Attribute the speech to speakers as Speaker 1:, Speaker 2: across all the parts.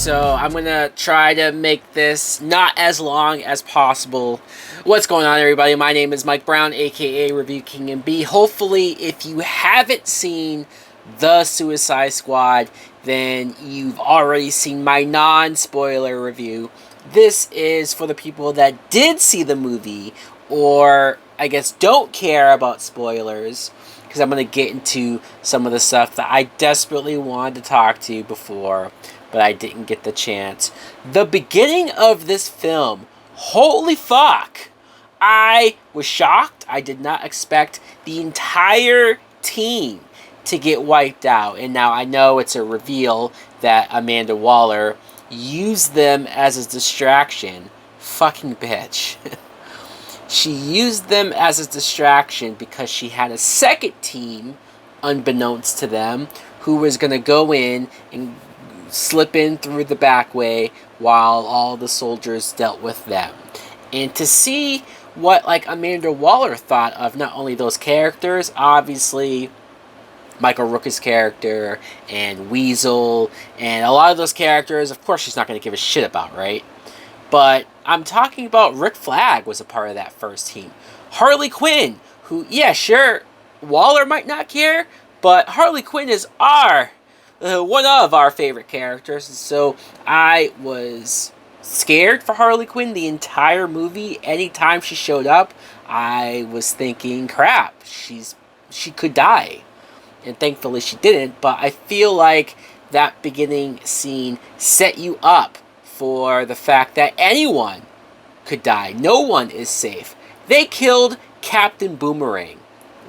Speaker 1: so I'm gonna try to make this not as long as possible. What's going on, everybody? My name is Mike Brown, aka Review King and B. Hopefully, if you haven't seen The Suicide Squad, then you've already seen my non-spoiler review. This is for the people that did see the movie, or I guess don't care about spoilers, because I'm going to get into some of the stuff that I desperately wanted to talk to you before, but I didn't get the chance. The beginning of this film, holy fuck! I was shocked. I did not expect the entire team to get wiped out. And now I know it's a reveal that Amanda Waller used them as a distraction. Fucking bitch. She used them as a distraction because she had a second team, unbeknownst to them, who was going to go in and slip in through the back way while all the soldiers dealt with them. And to see what Amanda Waller thought of not only those characters, obviously Michael Rooker's character and Weasel and a lot of those characters, of course she's not going to give a shit about, right? But I'm talking about Rick Flag was a part of that first team. Harley Quinn, who, yeah, sure, Waller might not care, but Harley Quinn is one of our favorite characters. So I was scared for Harley Quinn the entire movie. Anytime she showed up, I was thinking, crap, she could die. And thankfully she didn't, but I feel like that beginning scene set you up for the fact that anyone could die. No one is safe. They killed Captain Boomerang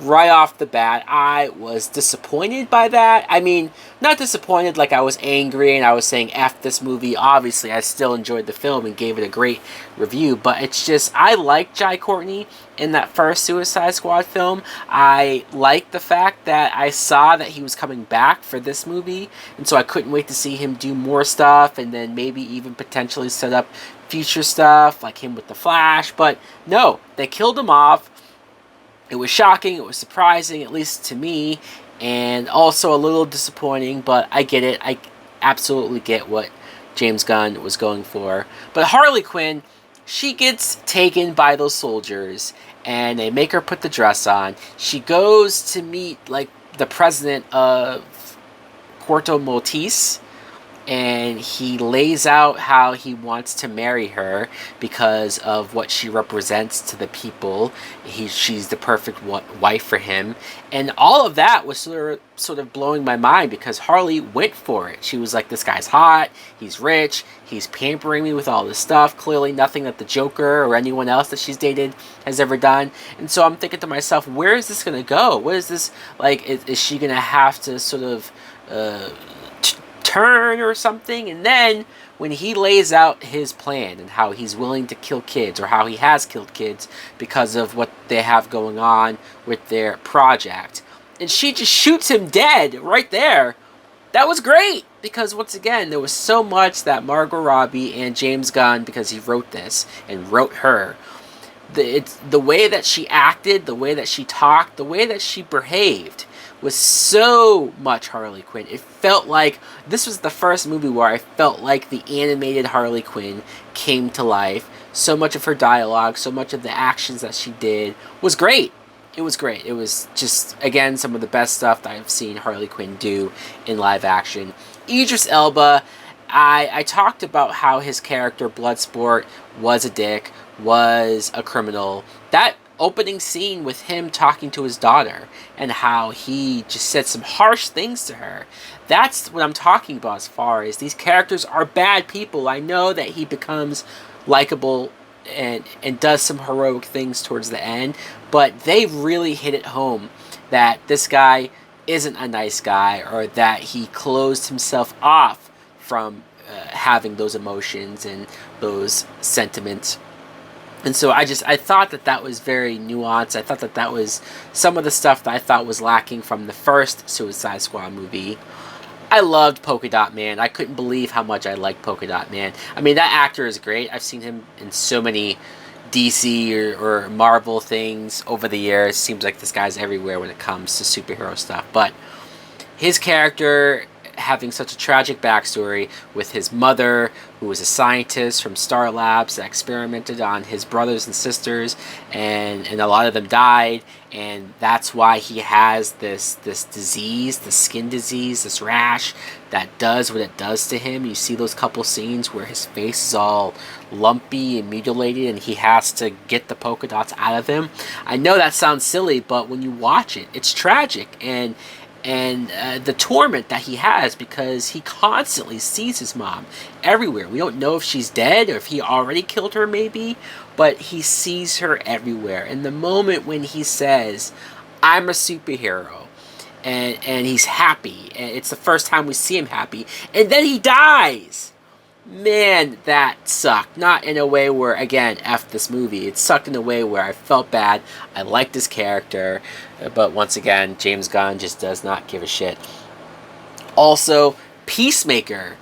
Speaker 1: right off the bat. I was disappointed by that. I mean, not disappointed like I was angry and I was saying F this movie. Obviously, I still enjoyed the film and gave it a great review, but it's just, I like Jai Courtney in that first Suicide Squad film. I liked the fact that I saw that he was coming back for this movie, and so I couldn't wait to see him do more stuff and then maybe even potentially set up future stuff like him with the Flash. But no, they killed him off. It was shocking, it was surprising, at least to me, and also a little disappointing, but I get it. I absolutely get what James Gunn was going for. But Harley Quinn, she gets taken by those soldiers, and they make her put the dress on. She goes to meet, the president of Puerto Maltese, and he lays out how he wants to marry her because of what she represents to the people. She's the perfect wife for him, and all of that was sort of blowing my mind because Harley went for it. She was like, this guy's hot, he's rich, he's pampering me with all this stuff, clearly nothing that the Joker or anyone else that she's dated has ever done. And so I'm thinking to myself, where is this gonna go? What is this, is she gonna have to sort of turn or something? And then when he lays out his plan and how he's willing to kill kids, or how he has killed kids because of what they have going on with their project, and she just shoots him dead right there, that was great, because once again there was so much that Margot Robbie and James Gunn, because he wrote this and wrote her, the way that she acted, the way that she talked, the way that she behaved was so much Harley Quinn. It felt like this was the first movie where I felt like the animated Harley Quinn came to life. So much of her dialogue, so much of the actions that she did was great. It was great. It was just, again, some of the best stuff that I've seen Harley Quinn do in live action. Idris Elba, I talked about how his character Bloodsport was a dick, was a criminal. That opening scene with him talking to his daughter and how he just said some harsh things to her, that's what I'm talking about as far as these characters are bad people. I know that he becomes likable and does some heroic things towards the end, but they really hit it home that this guy isn't a nice guy, or that he closed himself off from having those emotions and those sentiments. And so I thought that was very nuanced. I thought that was some of the stuff that I thought was lacking from the first Suicide Squad movie. I loved Polka Dot Man. I couldn't believe how much I liked Polka Dot Man. I mean, that actor is great. I've seen him in so many DC or Marvel things over the years. Seems like this guy's everywhere when it comes to superhero stuff. But his character having such a tragic backstory with his mother, who was a scientist from Star Labs that experimented on his brothers and sisters, and a lot of them died, and that's why he has this disease, the skin disease, this rash that does what it does to him. You see those couple scenes where his face is all lumpy and mutilated, and he has to get the polka dots out of him. I know that sounds silly, but when you watch it, it's tragic, and the torment that he has because he constantly sees his mom everywhere. We don't know if she's dead or if he already killed her, maybe, but he sees her everywhere. And the moment when he says, "I'm a superhero," and he's happy, and it's the first time we see him happy, and then he dies. Man, that sucked. Not in a way where, again, F this movie. It sucked in a way where I felt bad. I liked his character. But once again, James Gunn just does not give a shit. Also, Peacemaker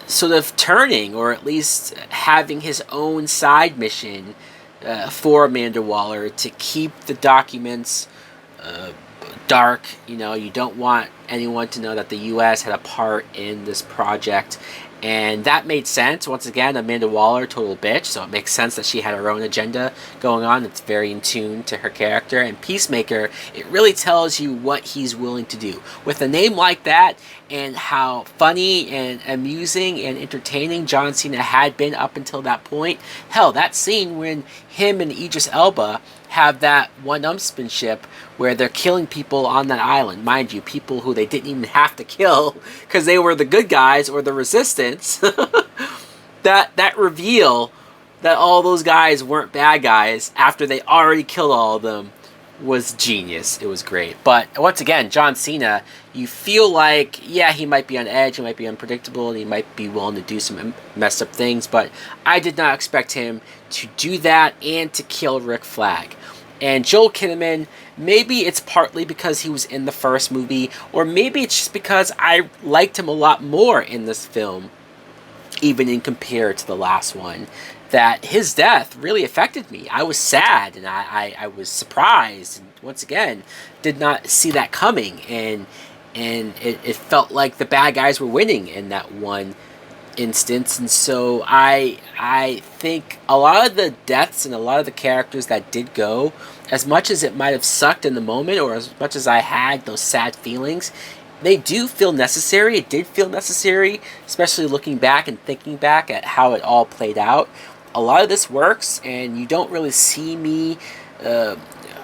Speaker 1: sort of turning, or at least having his own side mission for Amanda Waller to keep the documents dark. You know, you don't want anyone to know that the U.S. had a part in this project. And that made sense. Once again, Amanda Waller, total bitch, so it makes sense that she had her own agenda going on. It's very in tune to her character. And Peacemaker, it really tells you what he's willing to do. With a name like that, and how funny and amusing and entertaining John Cena had been up until that point. Hell, that scene when him and Idris Elba have that one-upsmanship where they're killing people on that island. Mind you, people who they didn't even have to kill because they were the good guys or the resistance. that reveal that all those guys weren't bad guys after they already killed all of them was genius. It was great. But once again, John Cena, you feel like, yeah, he might be on edge, he might be unpredictable, and he might be willing to do some messed up things, but I did not expect him to do that and to kill Rick Flag. And Joel Kinnaman, maybe it's partly because he was in the first movie, or maybe it's just because I liked him a lot more in this film, even in compared to the last one, that his death really affected me. I was sad, and I was surprised, and once again, did not see that coming, and it felt like the bad guys were winning in that one instance. And so I think a lot of the deaths and a lot of the characters that did go, as much as it might have sucked in the moment, or as much as I had those sad feelings, they do feel necessary. It did feel necessary, especially looking back and thinking back at how it all played out. A lot of this works, and you don't really see me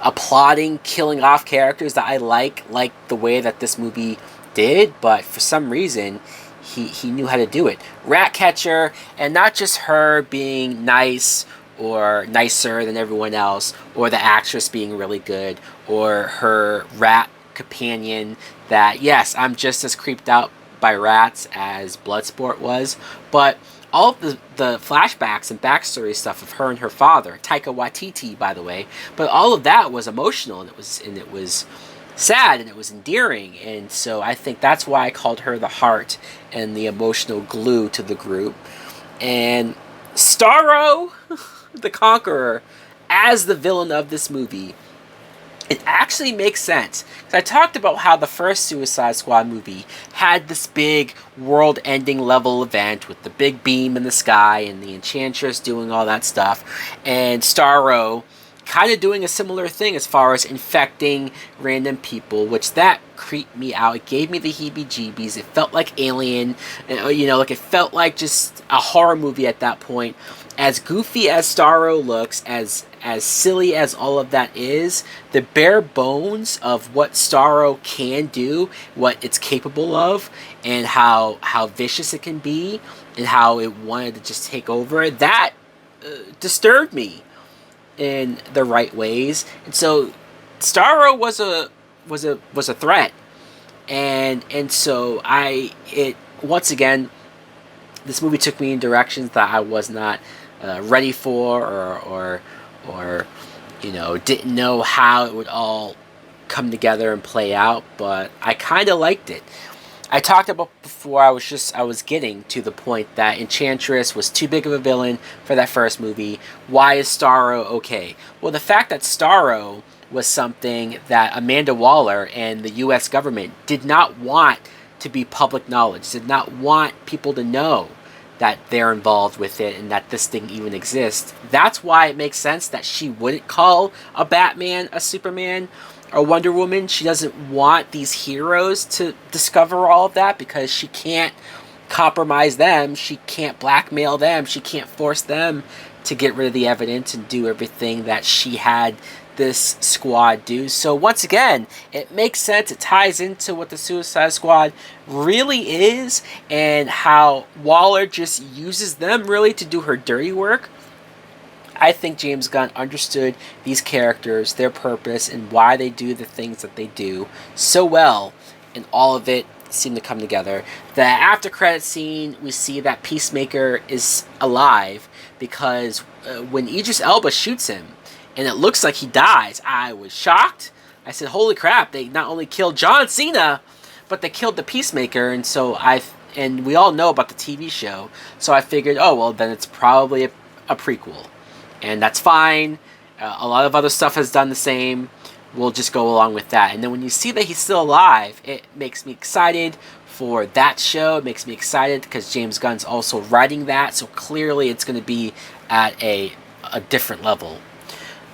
Speaker 1: applauding killing off characters that I like the way that this movie did, but for some reason he knew how to do it. Ratcatcher, and not just her being nice or nicer than everyone else, or the actress being really good, or her rat companion that, yes, I'm just as creeped out by rats as Bloodsport was, but all of the flashbacks and backstory stuff of her and her father, Taika Waititi, by the way, but all of that was emotional, and it was sad, and it was endearing, and so I think that's why I called her the heart and the emotional glue to the group. And Starro, the Conqueror, as the villain of this movie, it actually makes sense. Because I talked about how the first Suicide Squad movie had this big world-ending level event with the big beam in the sky and the Enchantress doing all that stuff, and Starro kind of doing a similar thing as far as infecting random people, which that creeped me out. It gave me the heebie-jeebies. It felt like Alien, like it felt like just a horror movie at that point. As goofy as Starro looks, as silly as all of that is, the bare bones of what Starro can do, what it's capable of, and how vicious it can be, and how it wanted to just take over, that disturbed me in the right ways. And so Starro was a threat, and so once again, this movie took me in directions that I was not ready for, or didn't know how it would all come together and play out, but I kind of liked it. I talked about before, I was getting to the point that Enchantress was too big of a villain for that first movie. Why is Starro okay? Well, the fact that Starro was something that Amanda Waller and the U.S. government did not want to be public knowledge, did not want people to know that they're involved with it and that this thing even exists. That's why it makes sense that she wouldn't call a Batman, a Superman, or Wonder Woman. She doesn't want these heroes to discover all of that because she can't compromise them. She can't blackmail them. She can't force them to get rid of the evidence and do everything that she had this squad do. So once again, it makes sense. It ties into what the Suicide Squad really is and how Waller just uses them really to do her dirty work. I think James Gunn understood these characters, their purpose, and why they do the things that they do so well, and all of it seemed to come together. The after credit scene, we see that Peacemaker is alive because when Idris Elba shoots him, and it looks like he dies, I was shocked. I said, holy crap, they not only killed John Cena, but they killed the Peacemaker, and we all know about the TV show, so I figured, oh, well, then it's probably a prequel. And that's fine. A lot of other stuff has done the same. We'll just go along with that. And then when you see that he's still alive, it makes me excited for that show. It makes me excited because James Gunn's also writing that, so clearly it's going to be at a different level.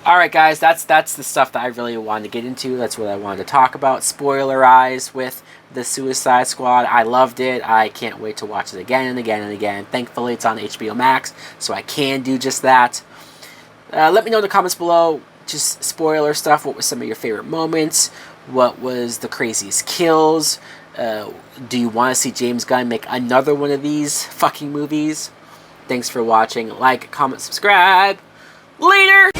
Speaker 1: Alright guys, that's the stuff that I really wanted to get into. That's what I wanted to talk about. Spoilerize with the Suicide Squad. I loved it. I can't wait to watch it again and again and again. Thankfully it's on HBO Max, so I can do just that. Let me know in the comments below, just spoiler stuff. What were some of your favorite moments? What was the craziest kills? Do you want to see James Gunn make another one of these fucking movies? Thanks for watching. Like, comment, subscribe. Later!